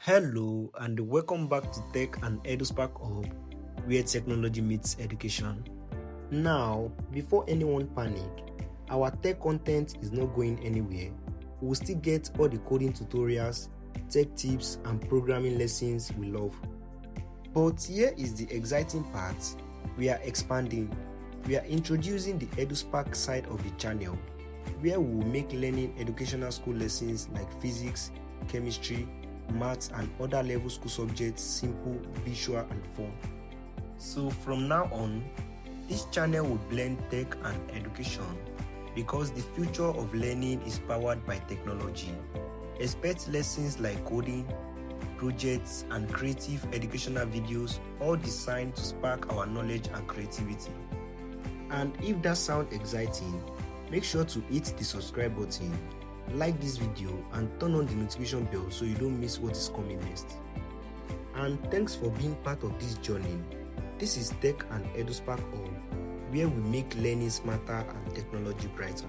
Hello and welcome back to Tech and EduSpark Hub, where technology meets education. Now, before anyone panic, our tech content is not going anywhere. We'll still get all the coding tutorials, tech tips and programming lessons we love. But here is the exciting part. We are expanding. We are introducing the EduSpark side of the channel, where we will make learning educational school lessons like physics, chemistry, maths and other level school subjects simple, visual and fun. So from now on, this channel will blend tech and education because the future of learning is powered by technology. Expect lessons like coding, projects and creative educational videos, all designed to spark our knowledge and creativity. And if that sounds exciting, make sure to hit the subscribe button, like this video and turn on the notification bell so you don't miss what is coming next. And thanks for being part of this journey. This is Tech and EduSpark Hub, where we make learning smarter and technology brighter.